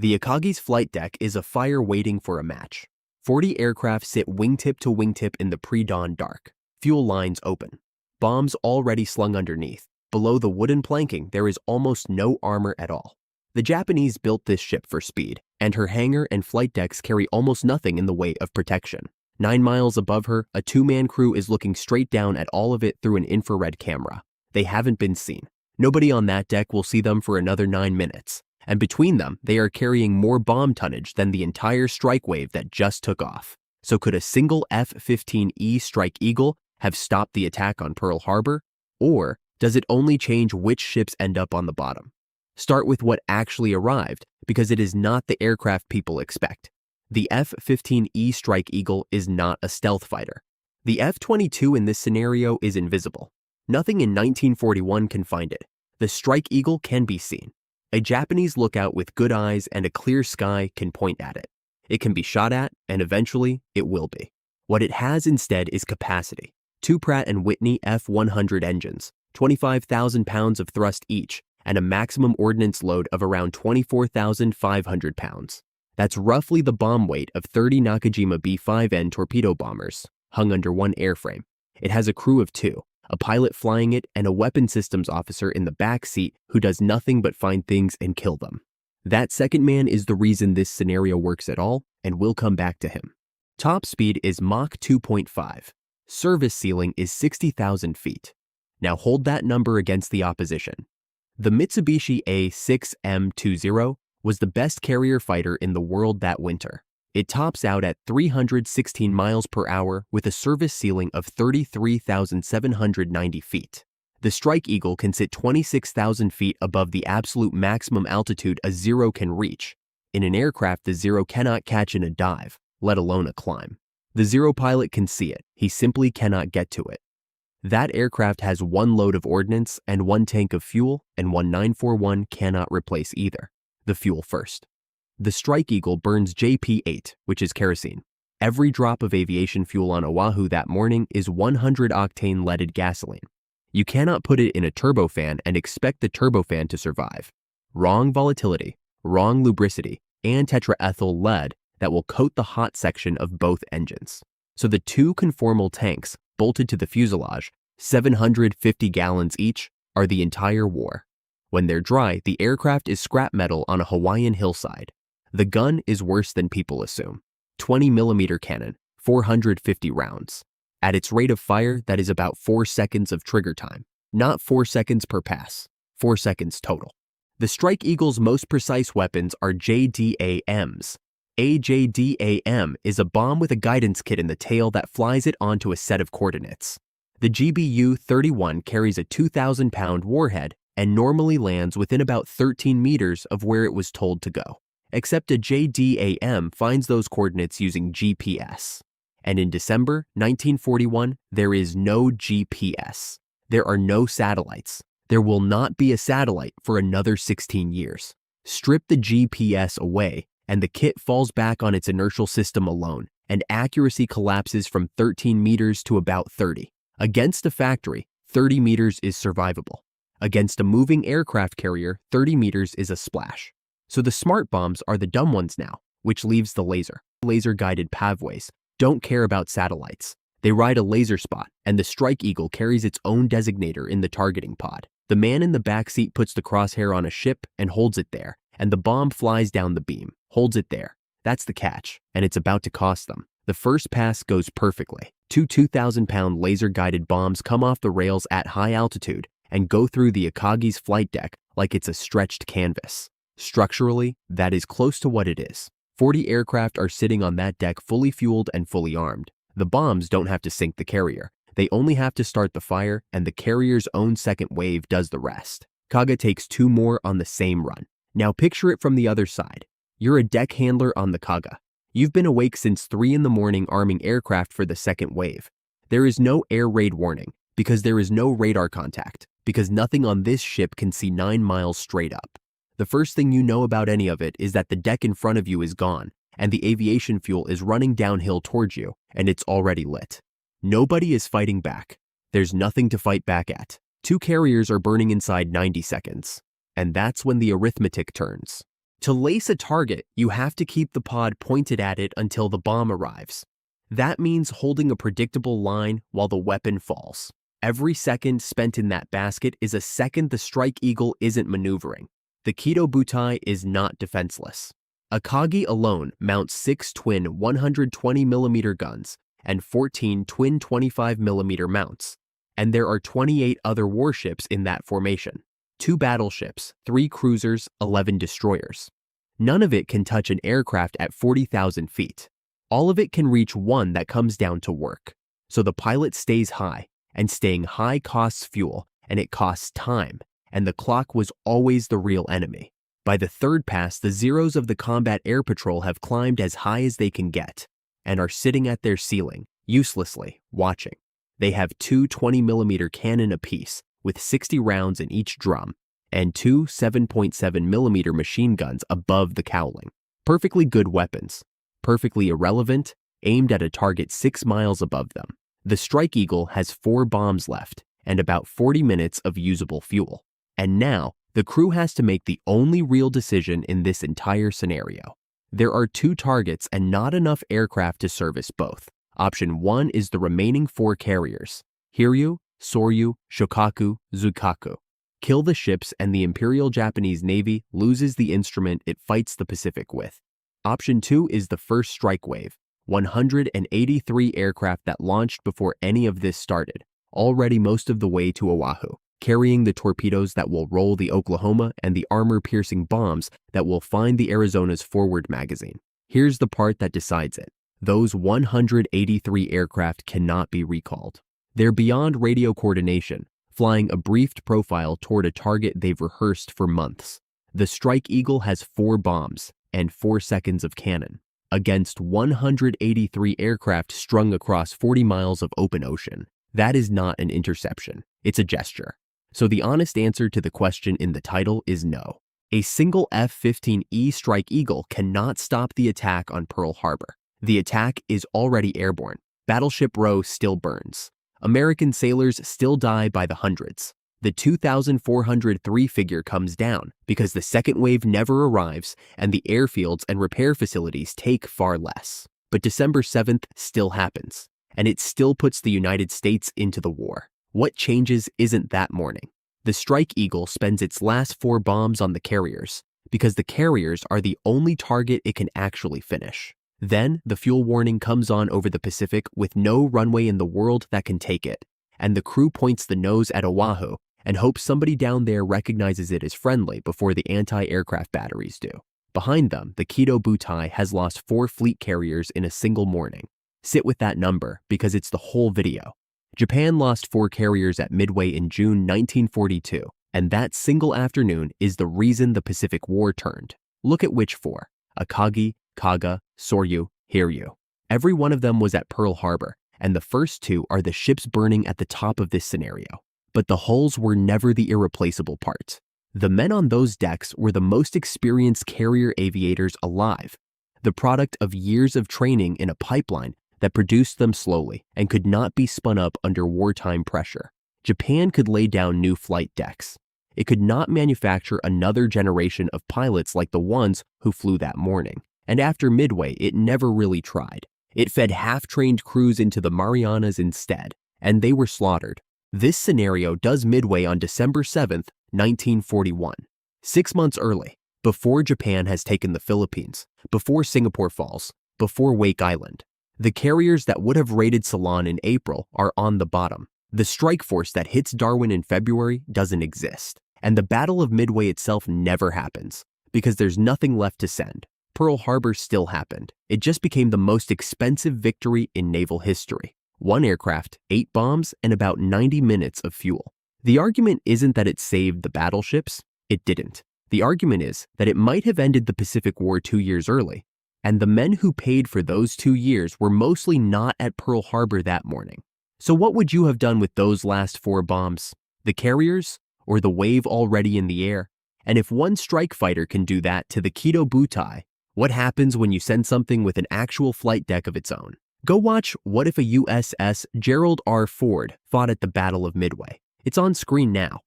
The Akagi's flight deck is a fire waiting for a match. 40 aircraft sit wingtip to wingtip in the pre-dawn dark. Fuel lines open. Bombs already slung underneath. Below the wooden planking, there is almost no armor at all. The Japanese built this ship for speed, and her hangar and flight decks carry almost nothing in the way of protection. 9 miles above her, a two-man crew is looking straight down at all of it through an infrared camera. They haven't been seen. Nobody on that deck will see them for another 9 minutes. And between them, they are carrying more bomb tonnage than the entire strike wave that just took off. So could a single F-15E Strike Eagle have stopped the attack on Pearl Harbor? Or does it only change which ships end up on the bottom? Start with what actually arrived, because it is not the aircraft people expect. The F-15E Strike Eagle is not a stealth fighter. The F-22 in this scenario is invisible. Nothing in 1941 can find it. The Strike Eagle can be seen. A Japanese lookout with good eyes and a clear sky can point at it. It can be shot at, and eventually, it will be. What it has instead is capacity. 2 Pratt & Whitney F-100 engines, 25,000 pounds of thrust each, and a maximum ordnance load of around 24,500 pounds. That's roughly the bomb weight of 30 Nakajima B-5N torpedo bombers, hung under one airframe. It has a crew of 2. A pilot flying it, and a weapons systems officer in the back seat who does nothing but find things and kill them. That second man is the reason this scenario works at all, and we'll come back to him. Top speed is Mach 2.5. Service ceiling is 60,000 feet. Now hold that number against the opposition. The Mitsubishi A6M20 was the best carrier fighter in the world that winter. It tops out at 316 miles per hour with a service ceiling of 33,790 feet. The Strike Eagle can sit 26,000 feet above the absolute maximum altitude a Zero can reach. In an aircraft the Zero cannot catch in a dive, let alone a climb. The Zero pilot can see it, he simply cannot get to it. That aircraft has 1 load of ordnance and 1 tank of fuel, and 1941 cannot replace either. The fuel first. The Strike Eagle burns JP-8, which is kerosene. Every drop of aviation fuel on Oahu that morning is 100-octane leaded gasoline. You cannot put it in a turbofan and expect the turbofan to survive. Wrong volatility, wrong lubricity, and tetraethyl lead that will coat the hot section of both engines. So the 2 conformal tanks, bolted to the fuselage, 750 gallons each, are the entire war. When they're dry, the aircraft is scrap metal on a Hawaiian hillside. The gun is worse than people assume. 20mm cannon, 450 rounds. At its rate of fire, that is about 4 seconds of trigger time. Not 4 seconds per pass, 4 seconds total. The Strike Eagle's most precise weapons are JDAMs. A JDAM is a bomb with a guidance kit in the tail that flies it onto a set of coordinates. The GBU-31 carries a 2,000-pound warhead and normally lands within about 13 meters of where it was told to go. Except a JDAM finds those coordinates using GPS. And in December 1941, there is no GPS. There are no satellites. There will not be a satellite for another 16 years. Strip the GPS away, and the kit falls back on its inertial system alone, and accuracy collapses from 13 meters to about 30. Against a factory, 30 meters is survivable. Against a moving aircraft carrier, 30 meters is a splash. So the smart bombs are the dumb ones now, which leaves the laser. Laser-guided Pavways don't care about satellites. They ride a laser spot, and the Strike Eagle carries its own designator in the targeting pod. The man in the back seat puts the crosshair on a ship and holds it there, and the bomb flies down the beam, holds it there. That's the catch, and it's about to cost them. The first pass goes perfectly. 2 2,000-pound laser-guided bombs come off the rails at high altitude and go through the Akagi's flight deck like it's a stretched canvas. Structurally, that is close to what it is. 40 aircraft are sitting on that deck fully fueled and fully armed. The bombs don't have to sink the carrier. They only have to start the fire, and the carrier's own second wave does the rest. Kaga takes 2 more on the same run. Now picture it from the other side. You're a deck handler on the Kaga. You've been awake since 3 in the morning arming aircraft for the second wave. There is no air raid warning, because there is no radar contact, because nothing on this ship can see 9 miles straight up. The first thing you know about any of it is that the deck in front of you is gone, and the aviation fuel is running downhill towards you, and it's already lit. Nobody is fighting back. There's nothing to fight back at. 2 carriers are burning inside 90 seconds. And that's when the arithmetic turns. To lace a target, you have to keep the pod pointed at it until the bomb arrives. That means holding a predictable line while the weapon falls. Every second spent in that basket is a second the Strike Eagle isn't maneuvering. The Kido Butai is not defenseless. Akagi alone mounts 6 twin 120mm guns and 14 twin 25mm mounts, and there are 28 other warships in that formation. 2 battleships, 3 cruisers, 11 destroyers. None of it can touch an aircraft at 40,000 feet. All of it can reach one that comes down to work. So the pilot stays high, and staying high costs fuel, and it costs time, and the clock was always the real enemy. By the third pass, the Zeros of the Combat Air Patrol have climbed as high as they can get, and are sitting at their ceiling, uselessly, watching. They have 2 20mm cannon apiece, with 60 rounds in each drum, and 2 7.7mm machine guns above the cowling. Perfectly good weapons. Perfectly irrelevant, aimed at a target 6 miles above them. The Strike Eagle has 4 bombs left and about 40 minutes of usable fuel. And now, the crew has to make the only real decision in this entire scenario. There are 2 targets and not enough aircraft to service both. Option 1 is the remaining 4 carriers: Hiryu, Soryu, Shokaku, Zukaku. Kill the ships and the Imperial Japanese Navy loses the instrument it fights the Pacific with. Option 2 is the first strike wave, 183 aircraft that launched before any of this started, already most of the way to Oahu, carrying the torpedoes that will roll the Oklahoma and the armor-piercing bombs that will find the Arizona's forward magazine. Here's the part that decides it. Those 183 aircraft cannot be recalled. They're beyond radio coordination, flying a briefed profile toward a target they've rehearsed for months. The Strike Eagle has 4 bombs and 4 seconds of cannon, against 183 aircraft strung across 40 miles of open ocean. That is not an interception, it's a gesture. So the honest answer to the question in the title is no. A single F-15E Strike Eagle cannot stop the attack on Pearl Harbor. The attack is already airborne. Battleship Row still burns. American sailors still die by the hundreds. The 2,403 figure comes down because the second wave never arrives and the airfields and repair facilities take far less. But December 7th still happens, and it still puts the United States into the war. What changes isn't that morning. The Strike Eagle spends its last 4 bombs on the carriers because the carriers are the only target it can actually finish. Then the fuel warning comes on over the Pacific with no runway in the world that can take it, and the crew points the nose at Oahu and hopes somebody down there recognizes it as friendly before the anti-aircraft batteries do. Behind them, the Kido Butai has lost 4 fleet carriers in a single morning. Sit with that number because it's the whole video. Japan lost 4 carriers at Midway in June 1942, and that single afternoon is the reason the Pacific War turned. Look at which 4: Akagi, Kaga, Soryu, Hiryu. Every one of them was at Pearl Harbor, and the first 2 are the ships burning at the top of this scenario. But the hulls were never the irreplaceable part. The men on those decks were the most experienced carrier aviators alive, the product of years of training in a pipeline that produced them slowly and could not be spun up under wartime pressure. Japan could lay down new flight decks. It could not manufacture another generation of pilots like the ones who flew that morning. And after Midway, it never really tried. It fed half-trained crews into the Marianas instead, and they were slaughtered. This scenario does Midway on December 7th, 1941, 6 months early, before Japan has taken the Philippines, before Singapore falls, before Wake Island. The carriers that would have raided Ceylon in April are on the bottom. The strike force that hits Darwin in February doesn't exist, and the Battle of Midway itself never happens, because there's nothing left to send. Pearl Harbor still happened. It just became the most expensive victory in naval history. 1 aircraft, 8 bombs, and about 90 minutes of fuel. The argument isn't that it saved the battleships. It didn't. The argument is that it might have ended the Pacific War 2 years early, and the men who paid for those 2 years were mostly not at Pearl Harbor that morning. So what would you have done with those last 4 bombs? The carriers, or the wave already in the air? And if one strike fighter can do that to the Kido Butai, what happens when you send something with an actual flight deck of its own? Go watch What If a USS Gerald R. Ford Fought at the Battle of Midway. It's on screen now.